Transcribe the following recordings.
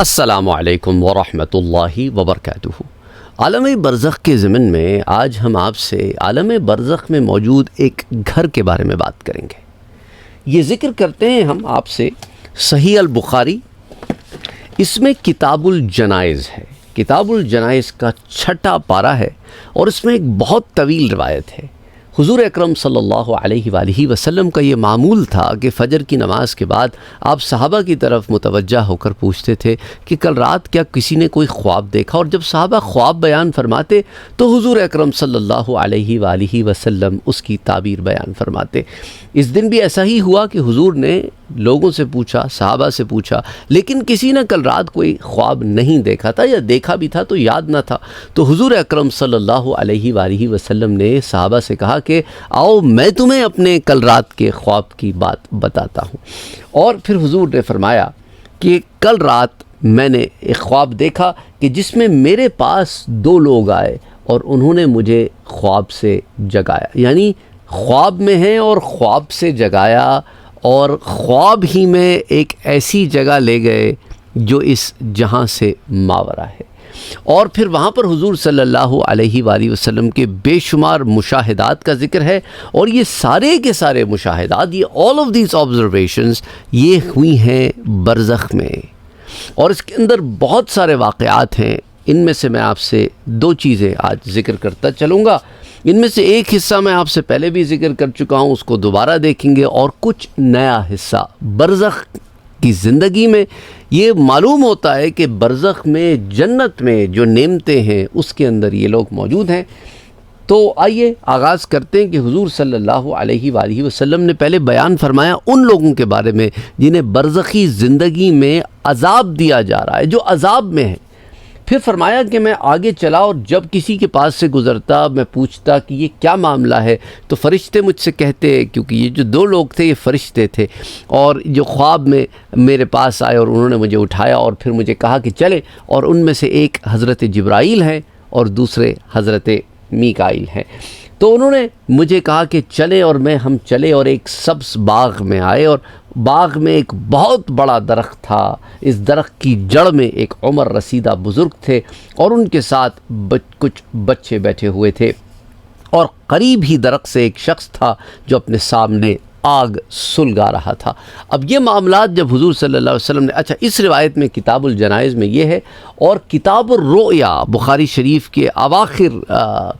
السلام علیکم ورحمۃ اللہ وبرکاتہ۔ عالم برزخ کے ضمن میں آج ہم آپ سے عالم برزخ میں موجود ایک گھر کے بارے میں بات کریں گے۔ یہ ذکر کرتے ہیں ہم آپ سے صحیح البخاری، اس میں کتاب الجنائز ہے، کتاب الجنائز کا 6واں پارہ ہے اور اس میں ایک بہت طویل روایت ہے۔ حضور اکرم صلی اللہ علیہ وآلہ وسلم کا یہ معمول تھا کہ فجر کی نماز کے بعد آپ صحابہ کی طرف متوجہ ہو کر پوچھتے تھے کہ کل رات کیا کسی نے کوئی خواب دیکھا، اور جب صحابہ خواب بیان فرماتے تو حضور اکرم صلی اللہ علیہ وآلہ وسلم اس کی تعبیر بیان فرماتے۔ اس دن بھی ایسا ہی ہوا کہ حضور نے لوگوں سے پوچھا، صحابہ سے پوچھا، لیکن کسی نے کل رات کوئی خواب نہیں دیکھا تھا، یا دیکھا بھی تھا تو یاد نہ تھا۔ تو حضور اکرم صلی اللہ علیہ وآلہ وسلم نے صحابہ سے کہا کہ آؤ میں تمہیں اپنے کل رات کے خواب کی بات بتاتا ہوں۔ اور پھر حضور نے فرمایا کہ کل رات میں نے ایک خواب دیکھا کہ جس میں میرے پاس 2 لوگ آئے اور انہوں نے مجھے خواب سے جگایا، یعنی خواب میں ہیں اور خواب سے جگایا، اور خواب ہی میں ایک ایسی جگہ لے گئے جو اس جہاں سے ماورا ہے۔ اور پھر وہاں پر حضور صلی اللہ علیہ وآلہ وسلم کے بے شمار مشاہدات کا ذکر ہے، اور یہ سارے کے سارے مشاہدات، یہ all of these observations یہ ہوئی ہیں برزخ میں، اور اس کے اندر بہت سارے واقعات ہیں۔ ان میں سے میں آپ سے 2 چیزیں آج ذکر کرتا چلوں گا۔ ان میں سے ایک حصہ میں آپ سے پہلے بھی ذکر کر چکا ہوں، اس کو دوبارہ دیکھیں گے، اور کچھ نیا حصہ برزخ کی زندگی میں یہ معلوم ہوتا ہے کہ برزخ میں، جنت میں جو نعمتیں ہیں اس کے اندر یہ لوگ موجود ہیں۔ تو آئیے آغاز کرتے ہیں کہ حضور صلی اللہ علیہ وآلہ وسلم نے پہلے بیان فرمایا ان لوگوں کے بارے میں جنہیں برزخی زندگی میں عذاب دیا جا رہا ہے، جو عذاب میں ہے۔ پھر فرمایا کہ میں آگے چلا اور جب کسی کے پاس سے گزرتا میں پوچھتا کہ یہ کیا معاملہ ہے، تو فرشتے مجھ سے کہتے، کیونکہ یہ جو 2 لوگ تھے یہ فرشتے تھے، اور جو خواب میں میرے پاس آئے اور انہوں نے مجھے اٹھایا اور پھر مجھے کہا کہ چلے، اور ان میں سے ایک حضرت جبرائیل ہیں اور دوسرے حضرت میکائیل ہیں۔ تو انہوں نے مجھے کہا کہ چلے، اور ہم چلے اور ایک سبز باغ میں آئے، اور باغ میں ایک بہت بڑا درخت تھا۔ اس درخت کی جڑ میں ایک عمر رسیدہ بزرگ تھے، اور ان کے ساتھ کچھ بچے بیٹھے ہوئے تھے، اور قریب ہی درخت سے ایک شخص تھا جو اپنے سامنے آگ سلگا رہا تھا۔ اب یہ معاملات جب حضور صلی اللہ علیہ وسلم نے، اچھا اس روایت میں کتاب الجنائز میں یہ ہے، اور کتاب الرؤیا بخاری شریف کے اواخر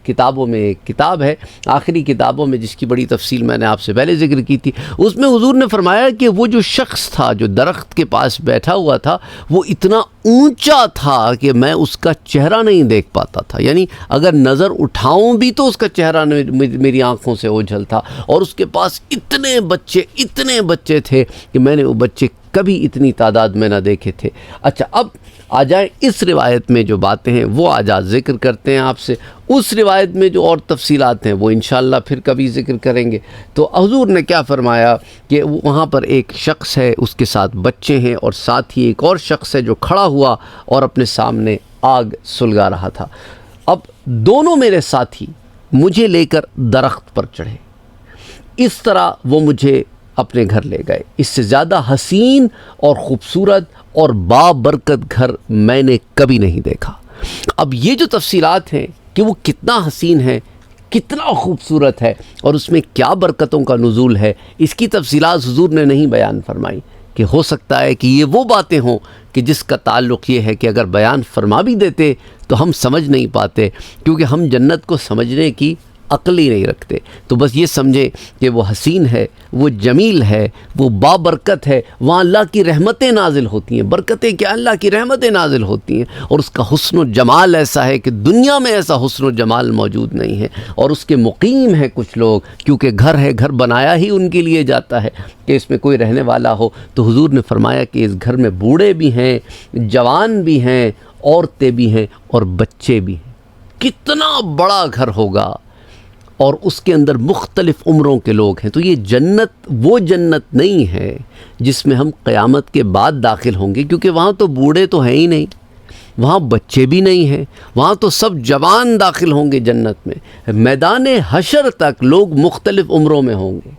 کتابوں میں ایک کتاب ہے، آخری کتابوں میں، جس کی بڑی تفصیل میں نے آپ سے پہلے ذکر کی تھی۔ اس میں حضور نے فرمایا کہ وہ جو شخص تھا جو درخت کے پاس بیٹھا ہوا تھا وہ اتنا اونچا تھا کہ میں اس کا چہرہ نہیں دیکھ پاتا تھا، یعنی اگر نظر اٹھاؤں بھی تو اس کا چہرہ میری آنکھوں سے اوجھل تھا، اور اس کے پاس اتنے بچے تھے کہ میں نے وہ بچے کبھی اتنی تعداد میں نہ دیکھے تھے۔ اچھا اب آ جائیں اس روایت میں جو باتیں ہیں وہ آج ذکر کرتے ہیں آپ سے۔ اس روایت میں جو اور تفصیلات ہیں وہ انشاءاللہ پھر کبھی ذکر کریں گے۔ تو حضور نے کیا فرمایا کہ وہاں پر ایک شخص ہے، اس کے ساتھ بچے ہیں، اور ساتھ ہی ایک اور شخص ہے جو کھڑا ہوا اور اپنے سامنے آگ سلگا رہا تھا۔ اب دونوں میرے ساتھی مجھے لے کر درخت پر چڑھے، اس طرح وہ مجھے اپنے گھر لے گئے۔ اس سے زیادہ حسین اور خوبصورت اور بابرکت گھر میں نے کبھی نہیں دیکھا۔ اب یہ جو تفصیلات ہیں کہ وہ کتنا حسین ہے، کتنا خوبصورت ہے، اور اس میں کیا برکتوں کا نزول ہے، اس کی تفصیلات حضور نے نہیں بیان فرمائی، کہ ہو سکتا ہے کہ یہ وہ باتیں ہوں کہ جس کا تعلق یہ ہے کہ اگر بیان فرما بھی دیتے تو ہم سمجھ نہیں پاتے، کیونکہ ہم جنت کو سمجھنے کی عقل ہی نہیں رکھتے۔ تو بس یہ سمجھیں کہ وہ حسین ہے، وہ جمیل ہے، وہ بابرکت ہے، وہاں اللہ کی رحمتیں نازل ہوتی ہیں۔ برکتیں کیا؟ اللہ کی رحمتیں نازل ہوتی ہیں، اور اس کا حسن و جمال ایسا ہے کہ دنیا میں ایسا حسن و جمال موجود نہیں ہے۔ اور اس کے مقیم ہیں کچھ لوگ، کیونکہ گھر ہے، گھر بنایا ہی ان کے لیے جاتا ہے کہ اس میں کوئی رہنے والا ہو۔ تو حضور نے فرمایا کہ اس گھر میں بوڑھے بھی ہیں، جوان بھی ہیں، عورتیں بھی ہیں، اور بچے بھی ہیں۔ کتنا بڑا گھر ہوگا، اور اس کے اندر مختلف عمروں کے لوگ ہیں۔ تو یہ جنت وہ جنت نہیں ہے جس میں ہم قیامت کے بعد داخل ہوں گے، کیونکہ وہاں تو بوڑھے تو ہیں ہی نہیں، وہاں بچے بھی نہیں ہیں، وہاں تو سب جوان داخل ہوں گے جنت میں۔ میدان حشر تک لوگ مختلف عمروں میں ہوں گے،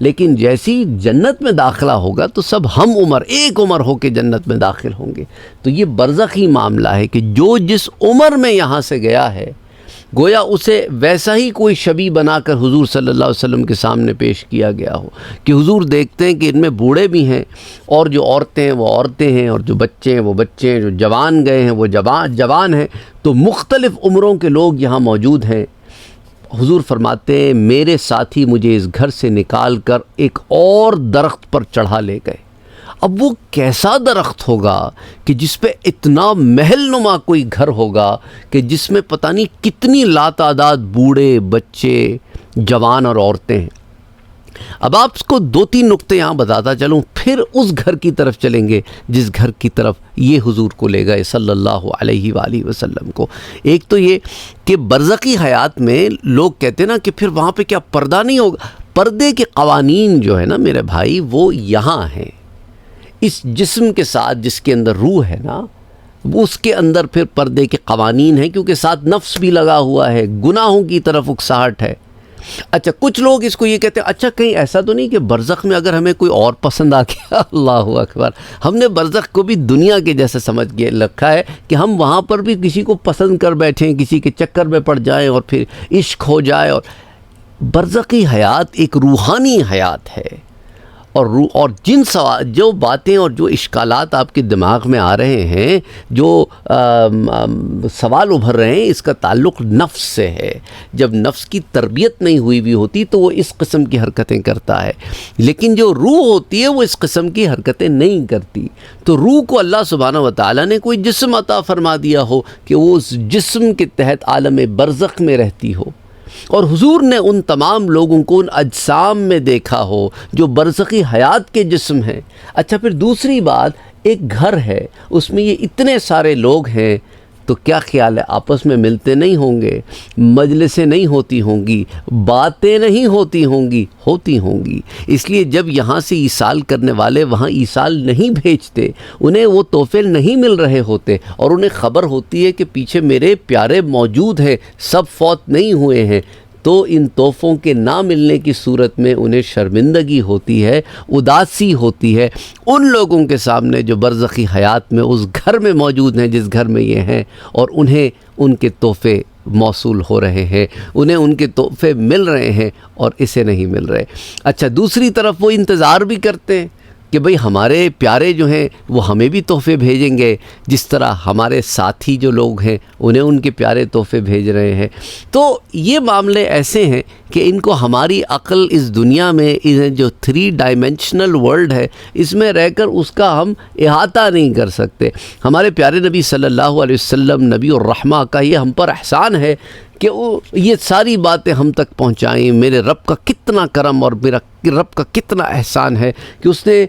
لیکن جیسی جنت میں داخلہ ہوگا تو سب ہم عمر ایک عمر ہو کے جنت میں داخل ہوں گے۔ تو یہ برزخی معاملہ ہے کہ جو جس عمر میں یہاں سے گیا ہے گویا اسے ویسا ہی کوئی شبیہ بنا کر حضور صلی اللہ علیہ وسلم کے سامنے پیش کیا گیا ہو کہ حضور دیکھتے ہیں کہ ان میں بوڑھے بھی ہیں، اور جو عورتیں ہیں وہ عورتیں ہیں، اور جو بچے ہیں وہ بچے ہیں، جو جوان گئے ہیں وہ جوان ہیں، تو مختلف عمروں کے لوگ یہاں موجود ہیں۔ حضور فرماتے ہیں میرے ساتھی مجھے اس گھر سے نکال کر ایک اور درخت پر چڑھا لے گئے۔ اب وہ کیسا درخت ہوگا کہ جس پہ اتنا محل نما کوئی گھر ہوگا کہ جس میں پتہ نہیں کتنی لاتعداد بوڑھے، بچے، جوان اور عورتیں ہیں۔ اب آپ کو 2-3 نقطے یہاں بتاتا چلوں، پھر اس گھر کی طرف چلیں گے جس گھر کی طرف یہ حضور کو لے گئے صلی اللہ علیہ وآلہ وسلم کو۔ ایک تو یہ کہ برزخی حیات میں لوگ کہتے ہیں نا کہ پھر وہاں پہ کیا پردہ نہیں ہوگا؟ پردے کے قوانین جو ہے نا میرے بھائی وہ یہاں ہیں، اس جسم کے ساتھ جس کے اندر روح ہے نا وہ اس کے اندر پھر پردے کے قوانین ہیں، کیونکہ ساتھ نفس بھی لگا ہوا ہے، گناہوں کی طرف اکساہٹ ہے۔ اچھا کچھ لوگ اس کو یہ کہتے ہیں اچھا کہیں ایسا تو نہیں کہ برزخ میں اگر ہمیں کوئی اور پسند آ گیا؟ اللہ اکبر، ہم نے برزخ کو بھی دنیا کے جیسے سمجھ کے رکھا ہے کہ ہم وہاں پر بھی کسی کو پسند کر بیٹھیں، کسی کے چکر میں پڑ جائیں اور پھر عشق ہو جائے۔ اور برزخی حیات ایک روحانی حیات ہے، اور جن جو باتیں اور جو اشکالات آپ کے دماغ میں آ رہے ہیں، جو سوال ابھر رہے ہیں، اس کا تعلق نفس سے ہے۔ جب نفس کی تربیت نہیں ہوئی بھی ہوتی تو وہ اس قسم کی حرکتیں کرتا ہے، لیکن جو روح ہوتی ہے وہ اس قسم کی حرکتیں نہیں کرتی۔ تو روح کو اللہ سبحانہ وتعالی نے کوئی جسم عطا فرما دیا ہو کہ وہ اس جسم کے تحت عالم برزخ میں رہتی ہو، اور حضور نے ان تمام لوگوں کو ان اجسام میں دیکھا ہو جو برزخی حیات کے جسم ہیں۔ اچھا پھر دوسری بات، ایک گھر ہے، اس میں یہ اتنے سارے لوگ ہیں، تو کیا خیال ہے آپس میں ملتے نہیں ہوں گے، مجلسیں نہیں ہوتی ہوں گی، باتیں نہیں ہوتی ہوں گی؟ اس لیے جب یہاں سے ایصال کرنے والے وہاں ایصال نہیں بھیجتے، انہیں وہ تحفے نہیں مل رہے ہوتے، اور انہیں خبر ہوتی ہے کہ پیچھے میرے پیارے موجود ہیں، سب فوت نہیں ہوئے ہیں، تو ان تحفوں کے نہ ملنے کی صورت میں انہیں شرمندگی ہوتی ہے، اداسی ہوتی ہے ان لوگوں کے سامنے جو برزخی حیات میں اس گھر میں موجود ہیں جس گھر میں یہ ہیں، اور انہیں ان کے تحفے موصول ہو رہے ہیں، انہیں ان کے تحفے مل رہے ہیں اور اسے نہیں مل رہے۔ اچھا دوسری طرف وہ انتظار بھی کرتے ہیں کہ بھئی ہمارے پیارے جو ہیں وہ ہمیں بھی تحفے بھیجیں گے، جس طرح ہمارے ساتھی جو لوگ ہیں انہیں ان کے پیارے تحفے بھیج رہے ہیں۔ تو یہ معاملے ایسے ہیں کہ ان کو ہماری عقل اس دنیا میں جو 3 ڈائمینشنل ورلڈ ہے اس میں رہ کر اس کا ہم احاطہ نہیں کر سکتے۔ ہمارے پیارے نبی صلی اللہ علیہ وسلم نبی الرحمہ کا یہ ہم پر احسان ہے کہ وہ یہ ساری باتیں ہم تک پہنچائیں۔ میرے رب کا کتنا کرم اور میرا رب کا کتنا احسان ہے کہ اس نے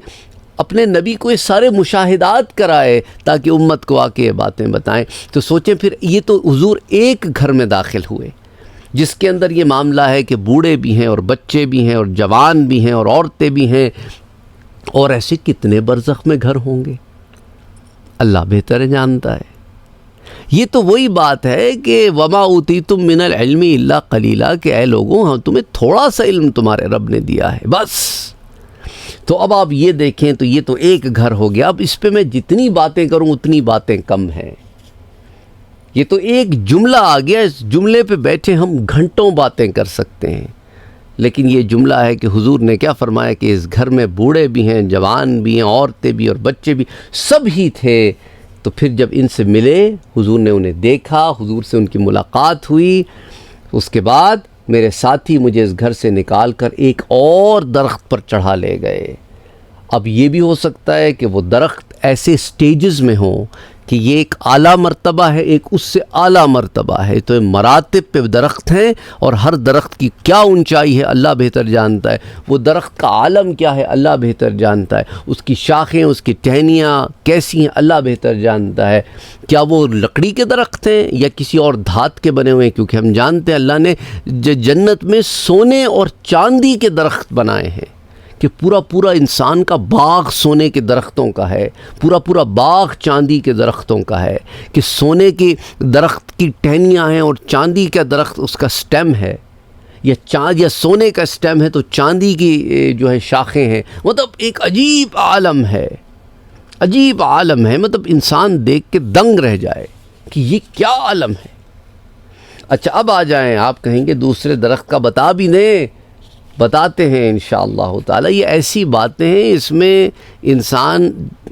اپنے نبی کو یہ سارے مشاہدات کرائے تاکہ امت کو آ کے یہ باتیں بتائیں۔ تو سوچیں پھر یہ تو حضور ایک گھر میں داخل ہوئے جس کے اندر یہ معاملہ ہے کہ بوڑھے بھی ہیں اور بچے بھی ہیں اور جوان بھی ہیں اور عورتیں بھی ہیں، اور ایسے کتنے برزخ میں گھر ہوں گے اللہ بہتر جانتا ہے۔ یہ تو وہی بات ہے کہ وما اوتیتم من العلم الا قلیلا، کہ اے لوگوں ہم تمہیں تھوڑا سا علم تمہارے رب نے دیا ہے بس۔ تو اب آپ یہ دیکھیں تو یہ تو ایک گھر ہو گیا، اب اس پہ میں جتنی باتیں کروں اتنی باتیں کم ہیں۔ یہ تو ایک جملہ آ گیا، اس جملے پہ بیٹھے ہم گھنٹوں باتیں کر سکتے ہیں، لیکن یہ جملہ ہے کہ حضور نے کیا فرمایا کہ اس گھر میں بوڑھے بھی ہیں، جوان بھی ہیں، عورتیں بھی اور بچے بھی، سب ہی تھے۔ تو پھر جب ان سے ملے، حضور نے انہیں دیکھا، حضور سے ان کی ملاقات ہوئی، اس کے بعد میرے ساتھی مجھے اس گھر سے نکال کر ایک اور درخت پر چڑھا لے گئے۔ اب یہ بھی ہو سکتا ہے کہ وہ درخت ایسے سٹیجز میں ہوں کہ یہ ایک اعلیٰ مرتبہ ہے، ایک اس سے اعلیٰ مرتبہ ہے، تو مراتب پہ درخت ہیں، اور ہر درخت کی کیا اونچائی ہے اللہ بہتر جانتا ہے، وہ درخت کا عالم کیا ہے اللہ بہتر جانتا ہے، اس کی شاخیں، اس کی ٹہنیاں کیسی ہیں اللہ بہتر جانتا ہے، کیا وہ لکڑی کے درخت ہیں یا کسی اور دھات کے بنے ہوئے ہیں، کیونکہ ہم جانتے ہیں اللہ نے جنت میں سونے اور چاندی کے درخت بنائے ہیں کہ پورا انسان کا باغ سونے کے درختوں کا ہے، پورا باغ چاندی کے درختوں کا ہے، کہ سونے کے درخت کی ٹہنیاں ہیں اور چاندی کا درخت اس کا سٹیم ہے۔ یا چاند یا سونے کا اسٹیم ہے تو چاندی کی جو ہے شاخیں ہیں. مطلب ایک عجیب عالم ہے، عجیب عالم ہے. مطلب انسان دیکھ کے دنگ رہ جائے کہ یہ کیا عالم ہے. اچھا اب آ جائیں، آپ کہیں گے دوسرے درخت کا بتا بھی دیں. بتاتے ہیں انشاءاللہ تعالی. یہ ایسی باتیں ہیں، اس میں انسان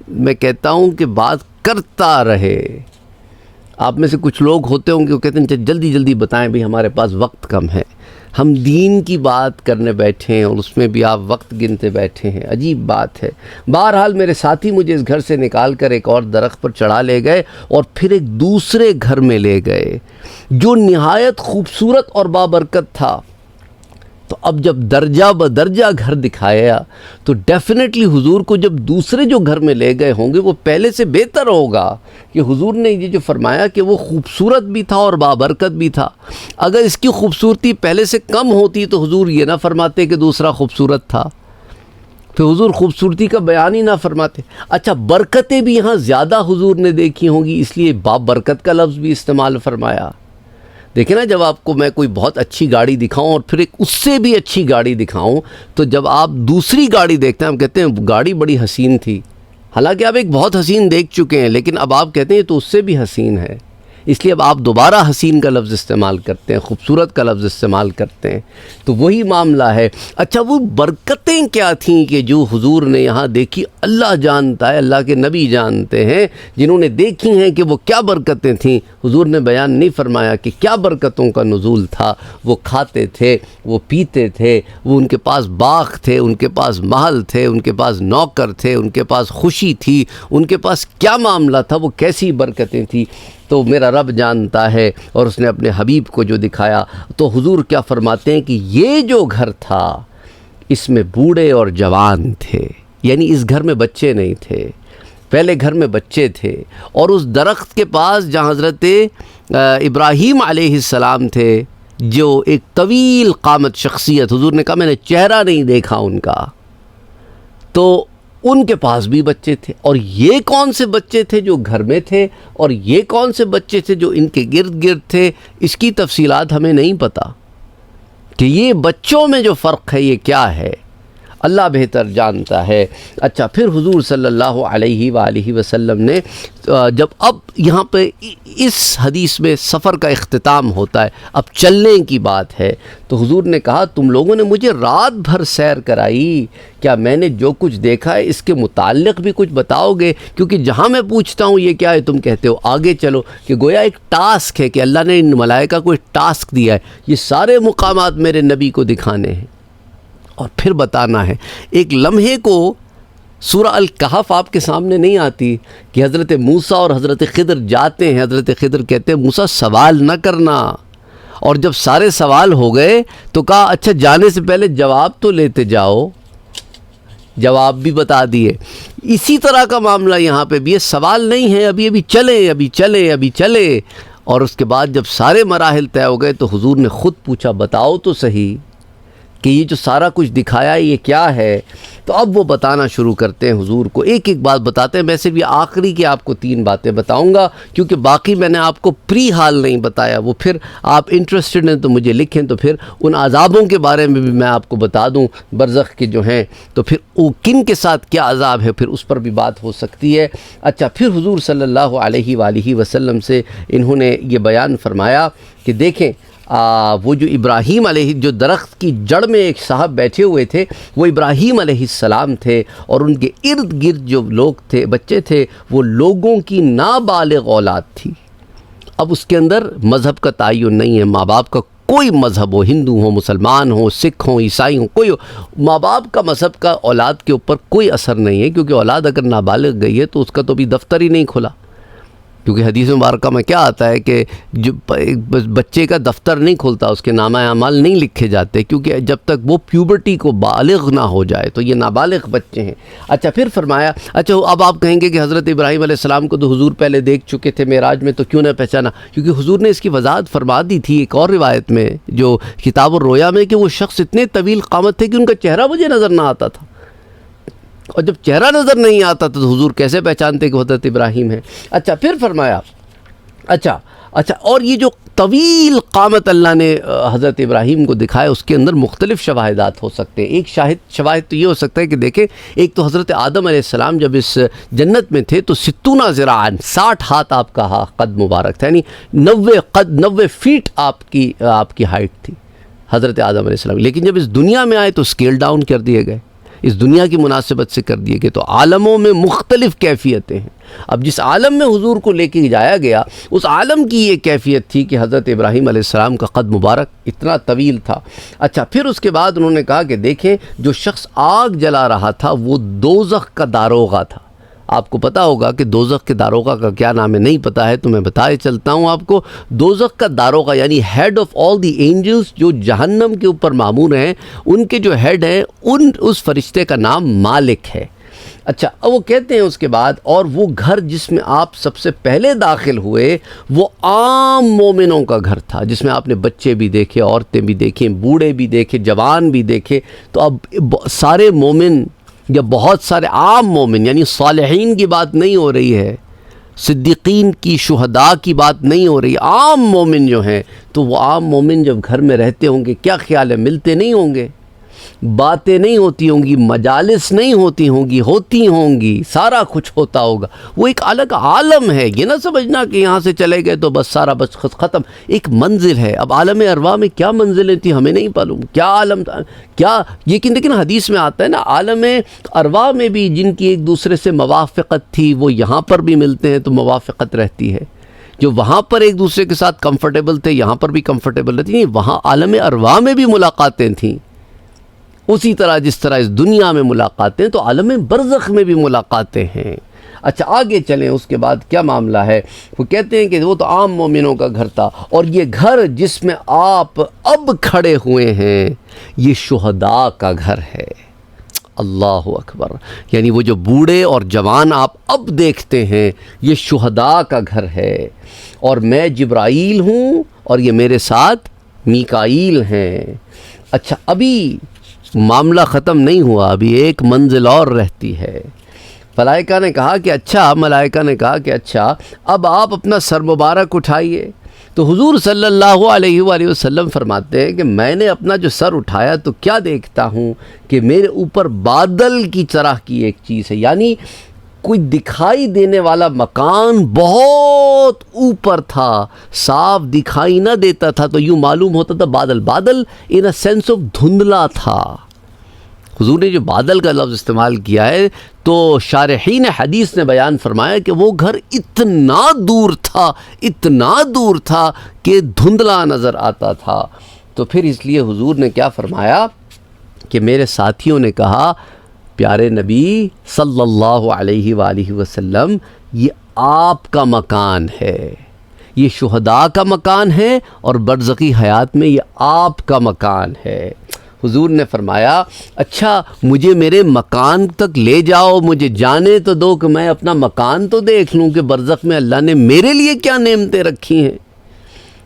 میں کہتا ہوں کہ بات کرتا رہے. آپ میں سے کچھ لوگ ہوتے ہوں گے وہ کہتے ہیں جلدی جلدی بتائیں بھئی ہمارے پاس وقت کم ہے. ہم دین کی بات کرنے بیٹھے ہیں اور اس میں بھی آپ وقت گنتے بیٹھے ہیں. عجیب بات ہے. بہرحال میرے ساتھی مجھے اس گھر سے نکال کر ایک اور درخت پر چڑھا لے گئے اور پھر ایک دوسرے گھر میں لے گئے جو نہایت خوبصورت اور بابرکت تھا. تو اب جب درجہ بدرجہ گھر دکھایا تو ڈیفینیٹلی حضور کو جب دوسرے جو گھر میں لے گئے ہوں گے وہ پہلے سے بہتر ہوگا. کہ حضور نے یہ جو فرمایا کہ وہ خوبصورت بھی تھا اور بابرکت بھی تھا. اگر اس کی خوبصورتی پہلے سے کم ہوتی تو حضور یہ نہ فرماتے کہ دوسرا خوبصورت تھا، پھر حضور خوبصورتی کا بیان ہی نہ فرماتے. اچھا برکتیں بھی یہاں زیادہ حضور نے دیکھی ہوں گی، اس لیے بابرکت کا لفظ بھی استعمال فرمایا. دیکھیں نا، جب آپ کو میں کوئی بہت اچھی گاڑی دکھاؤں اور پھر ایک اس سے بھی اچھی گاڑی دکھاؤں تو جب آپ دوسری گاڑی دیکھتے ہیں ہم کہتے ہیں گاڑی بڑی حسین تھی. حالانکہ آپ ایک بہت حسین دیکھ چکے ہیں لیکن اب آپ کہتے ہیں تو اس سے بھی حسین ہے. اس لیے اب آپ دوبارہ حسین کا لفظ استعمال کرتے ہیں، خوبصورت کا لفظ استعمال کرتے ہیں. تو وہی معاملہ ہے. اچھا وہ برکتیں کیا تھیں کہ جو حضور نے یہاں دیکھی؟ اللہ جانتا ہے، اللہ کے نبی جانتے ہیں. جنہوں نے دیکھی ہیں کہ وہ کیا برکتیں تھیں، حضور نے بیان نہیں فرمایا کہ کیا برکتوں کا نزول تھا. وہ کھاتے تھے، وہ پیتے تھے، وہ ان کے پاس باغ تھے، ان کے پاس محل تھے، ان کے پاس نوکر تھے، ان کے پاس خوشی تھی، ان کے پاس کیا معاملہ تھا، وہ کیسی برکتیں تھیں. تو میرا رب جانتا ہے. اور اس نے اپنے حبیب کو جو دکھایا تو حضور کیا فرماتے ہیں کہ یہ جو گھر تھا اس میں بوڑھے اور جوان تھے. یعنی اس گھر میں بچے نہیں تھے، پہلے گھر میں بچے تھے. اور اس درخت کے پاس جہاں حضرت ابراہیم علیہ السلام تھے، جو ایک طویل قامت شخصیت، حضور نے کہا میں نے چہرہ نہیں دیکھا ان کا، تو ان کے پاس بھی بچے تھے. اور یہ کون سے بچے تھے جو گھر میں تھے اور یہ کون سے بچے تھے جو ان کے گرد گرد تھے، اس کی تفصیلات ہمیں نہیں پتہ کہ یہ بچوں میں جو فرق ہے یہ کیا ہے. اللہ بہتر جانتا ہے. اچھا پھر حضور صلی اللہ علیہ وآلہ وسلم نے جب اب یہاں پہ اس حدیث میں سفر کا اختتام ہوتا ہے، اب چلنے کی بات ہے، تو حضور نے کہا تم لوگوں نے مجھے رات بھر سیر کرائی، کیا میں نے جو کچھ دیکھا ہے اس کے متعلق بھی کچھ بتاؤ گے؟ کیونکہ جہاں میں پوچھتا ہوں یہ کیا ہے تم کہتے ہو آگے چلو. کہ گویا ایک ٹاسک ہے کہ اللہ نے ان ملائکہ کو ایک ٹاسک دیا ہے، یہ سارے مقامات میرے نبی کو دکھانے ہیں اور پھر بتانا ہے. ایک لمحے کو سورہ الکہف آپ کے سامنے نہیں آتی کہ حضرت موسیٰ اور حضرت خضر جاتے ہیں. حضرت خضر کہتے ہیں موسیٰ سوال نہ کرنا، اور جب سارے سوال ہو گئے تو کہا اچھا جانے سے پہلے جواب تو لیتے جاؤ. جواب بھی بتا دیے. اسی طرح کا معاملہ یہاں پہ بھی ہے، سوال نہیں ہے، ابھی چلے. اور اس کے بعد جب سارے مراحل طے ہو گئے تو حضور نے خود پوچھا بتاؤ تو صحیح کہ یہ جو سارا کچھ دکھایا یہ کیا ہے. تو اب وہ بتانا شروع کرتے ہیں حضور کو، ایک ایک بات بتاتے ہیں. ویسے بھی آخری کی آپ کو 3 باتیں بتاؤں گا کیونکہ باقی میں نے آپ کو پری حال نہیں بتایا. وہ پھر آپ انٹرسٹڈ ہیں تو مجھے لکھیں تو پھر ان عذابوں کے بارے میں بھی میں آپ کو بتا دوں برزخ کے جو ہیں، تو پھر وہ کن کے ساتھ کیا عذاب ہے پھر اس پر بھی بات ہو سکتی ہے. اچھا پھر حضور صلی اللہ علیہ وآلہ وسلم سے انہوں نے یہ بیان فرمایا کہ دیکھیں وہ جو ابراہیم علیہ، جو درخت کی جڑ میں ایک صاحب بیٹھے ہوئے تھے وہ ابراہیم علیہ السلام تھے، اور ان کے ارد گرد جو لوگ تھے، بچے تھے، وہ لوگوں کی نابالغ اولاد تھی. اب اس کے اندر مذہب کا تعین نہیں ہے. ماں باپ کا کوئی مذہب ہو، ہندو ہو، مسلمان ہو، سکھ ہوں، عیسائی ہوں، کوئی ہو، ماں باپ کا مذہب کا اولاد کے اوپر کوئی اثر نہیں ہے. کیونکہ اولاد اگر نابالغ گئی ہے تو اس کا تو بھی دفتر ہی نہیں کھلا. کیونکہ حدیث مبارکہ میں کیا آتا ہے کہ جو بچے کا دفتر نہیں کھلتا، اس کے نامہ اعمال نہیں لکھے جاتے، کیونکہ جب تک وہ پیوبرٹی کو بالغ نہ ہو جائے. تو یہ نابالغ بچے ہیں. اچھا پھر فرمایا، اچھا اب آپ کہیں گے کہ حضرت ابراہیم علیہ السلام کو تو حضور پہلے دیکھ چکے تھے معراج میں، تو کیوں نہ پہچانا؟ کیونکہ حضور نے اس کی وضاحت فرما دی تھی ایک اور روایت میں جو کتاب الرؤیا میں، کہ وہ شخص اتنے طویل قامت تھے کہ ان کا چہرہ مجھے نظر نہ آتا تھا. اور جب چہرہ نظر نہیں آتا تو حضور کیسے پہچانتے کہ حضرت ابراہیم ہیں؟ اچھا پھر فرمایا، اچھا اور یہ جو طویل قامت اللہ نے حضرت ابراہیم کو دکھایا، اس کے اندر مختلف شواہدات ہو سکتے ہیں۔ ایک شواہد تو یہ ہو سکتا ہے کہ دیکھیں، ایک تو حضرت آدم علیہ السلام جب اس جنت میں تھے تو 60 ذراعاً 60 ہاتھ آپ کا قد مبارک تھا، یعنی 90 فیٹ آپ کی ہائٹ تھی حضرت آدم علیہ السلام۔ لیکن جب اس دنیا میں آئے تو اسکیل ڈاؤن کر دیے گئے، اس دنیا کی مناسبت سے کر دیے گئے۔ تو عالموں میں مختلف کیفیتیں ہیں۔ اب جس عالم میں حضور کو لے کے جایا گیا، اس عالم کی یہ کیفیت تھی کہ حضرت ابراہیم علیہ السلام کا قد مبارک اتنا طویل تھا۔ اچھا، پھر اس کے بعد انہوں نے کہا کہ دیکھیں، جو شخص آگ جلا رہا تھا وہ دوزخ کا داروغہ تھا۔ آپ کو پتا ہوگا کہ دوزخ کے داروغہ کا کیا نام ہے، نہیں پتا ہے تو میں بتائے چلتا ہوں آپ کو۔ دوزخ کا داروغہ یعنی head of all the angels, جو جہنم کے اوپر مامور ہیں، ان کے جو ہیڈ ہیں، اس فرشتے کا نام مالک ہے۔ اچھا، وہ کہتے ہیں اس کے بعد، اور وہ گھر جس میں آپ سب سے پہلے داخل ہوئے وہ عام مومنوں کا گھر تھا، جس میں آپ نے بچے بھی دیکھے، عورتیں بھی دیکھیں، بوڑھے بھی دیکھے، جوان بھی دیکھے۔ تو اب سارے مومن یا بہت سارے عام مومن، یعنی صالحین کی بات نہیں ہو رہی ہے، صدیقین کی، شہداء کی بات نہیں ہو رہی، عام مومن جو ہیں، تو وہ عام مومن جب گھر میں رہتے ہوں گے، کیا خیال ہے، ملتے نہیں ہوں گے، باتیں نہیں ہوتی ہوں گی، مجالس نہیں ہوتی ہوں گی، سارا کچھ ہوتا ہوگا۔ وہ ایک الگ عالم ہے، یہ نہ سمجھنا کہ یہاں سے چلے گئے تو بس سارا بس ختم، ایک منزل ہے۔ اب عالم ارواح میں کیا منزلیں تھیں ہمیں نہیں معلوم، کیا عالم تھا، کیا، لیکن حدیث میں آتا ہے نا، عالم ارواح میں بھی جن کی ایک دوسرے سے موافقت تھی وہ یہاں پر بھی ملتے ہیں تو موافقت رہتی ہے۔ جو وہاں پر ایک دوسرے کے ساتھ کمفرٹیبل تھے یہاں پر بھی کمفرٹیبل رہتی ہیں، وہاں عالم ارواح میں بھی ملاقاتیں تھیں، اسی طرح جس طرح اس دنیا میں ملاقاتیں تو عالم برزخ میں بھی ملاقاتیں ہیں۔ اچھا، آگے چلیں، اس کے بعد کیا معاملہ ہے؟ وہ کہتے ہیں کہ وہ تو عام مومنوں کا گھر تھا، اور یہ گھر جس میں آپ اب کھڑے ہوئے ہیں یہ شہداء کا گھر ہے۔ اللہ اکبر، یعنی وہ جو بوڑھے اور جوان آپ اب دیکھتے ہیں یہ شہداء کا گھر ہے، اور میں جبرائیل ہوں اور یہ میرے ساتھ میکائیل ہیں۔ اچھا، ابھی معاملہ ختم نہیں ہوا، ابھی ایک منزل اور رہتی ہے۔ ملائکہ نے کہا کہ اچھا اب آپ اپنا سر مبارک اٹھائیے۔ تو حضور صلی اللہ علیہ وآلہ وسلم فرماتے ہیں کہ میں نے اپنا جو سر اٹھایا تو کیا دیکھتا ہوں کہ میرے اوپر بادل کی طرح کی ایک چیز ہے، یعنی کوئی دکھائی دینے والا مکان بہت اوپر تھا، صاف دکھائی نہ دیتا تھا، تو یوں معلوم ہوتا تھا بادل ان اے سینس آف دھندلا تھا۔ حضور نے جو بادل کا لفظ استعمال کیا ہے تو شارحین حدیث نے بیان فرمایا کہ وہ گھر اتنا دور تھا کہ دھندلا نظر آتا تھا۔ تو پھر اس لیے حضور نے کیا فرمایا کہ میرے ساتھیوں نے کہا، پیارے نبی صلی اللہ علیہ وآلہ وسلم، یہ آپ کا مکان ہے، یہ شہداء کا مکان ہے، اور برزخی حیات میں یہ آپ کا مکان ہے۔ حضور نے فرمایا، اچھا مجھے میرے مکان تک لے جاؤ، مجھے جانے تو دو کہ میں اپنا مکان تو دیکھ لوں کہ برزخ میں اللہ نے میرے لیے کیا نعمتیں رکھی ہیں۔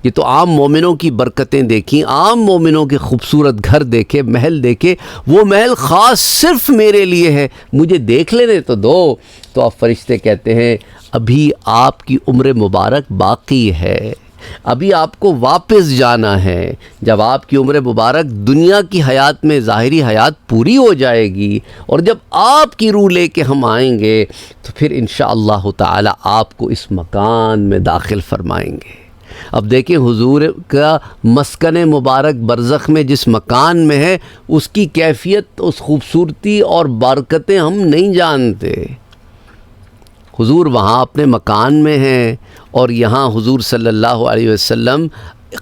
یہ تو عام مومنوں کی برکتیں دیکھیں، عام مومنوں کے خوبصورت گھر دیکھے، محل دیکھے، وہ محل خاص صرف میرے لیے ہے، مجھے دیکھ لینے تو دو۔ تو اب فرشتے کہتے ہیں ابھی آپ کی عمر مبارک باقی ہے، ابھی آپ کو واپس جانا ہے۔ جب آپ کی عمر مبارک دنیا کی حیات میں ظاہری حیات پوری ہو جائے گی، اور جب آپ کی روح لے کے ہم آئیں گے تو پھر انشاءاللہ تعالی آپ کو اس مکان میں داخل فرمائیں گے۔ اب دیکھیں حضور کا مسکن مبارک برزخ میں جس مکان میں ہے، اس کی کیفیت، اس خوبصورتی اور برکتیں ہم نہیں جانتے۔ حضور وہاں اپنے مکان میں ہیں، اور یہاں حضور صلی اللہ علیہ وسلم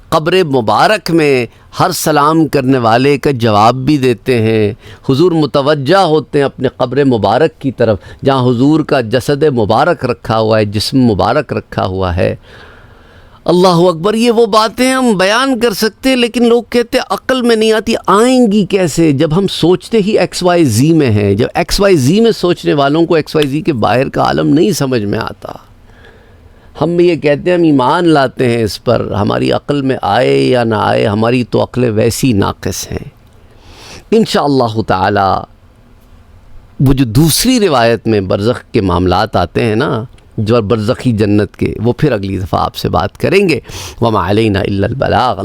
قبر مبارک میں ہر سلام کرنے والے کا جواب بھی دیتے ہیں۔ حضور متوجہ ہوتے ہیں اپنے قبر مبارک کی طرف جہاں حضور کا جسد مبارک رکھا ہوا ہے، جسم مبارک رکھا ہوا ہے۔ اللہ اکبر، یہ وہ باتیں ہم بیان کر سکتے ہیں، لیکن لوگ کہتے ہیں عقل میں نہیں آتی، آئیں گی کیسے جب ہم سوچتے ہی ایکس وائی زی میں ہیں۔ جب ایکس وائی زی میں سوچنے والوں کو ایکس وائی زی کے باہر کا عالم نہیں سمجھ میں آتا۔ ہم بھی یہ کہتے ہیں، ہم ایمان لاتے ہیں اس پر، ہماری عقل میں آئے یا نہ آئے، ہماری تو عقلیں ویسی ناقص ہیں۔ انشاءاللہ تعالی وہ جو دوسری روایت میں برزخ کے معاملات آتے ہیں نا، جو برزخی جنت کے، وہ پھر اگلی دفعہ آپ سے بات کریں گے۔ وما علینا الا البلاغ۔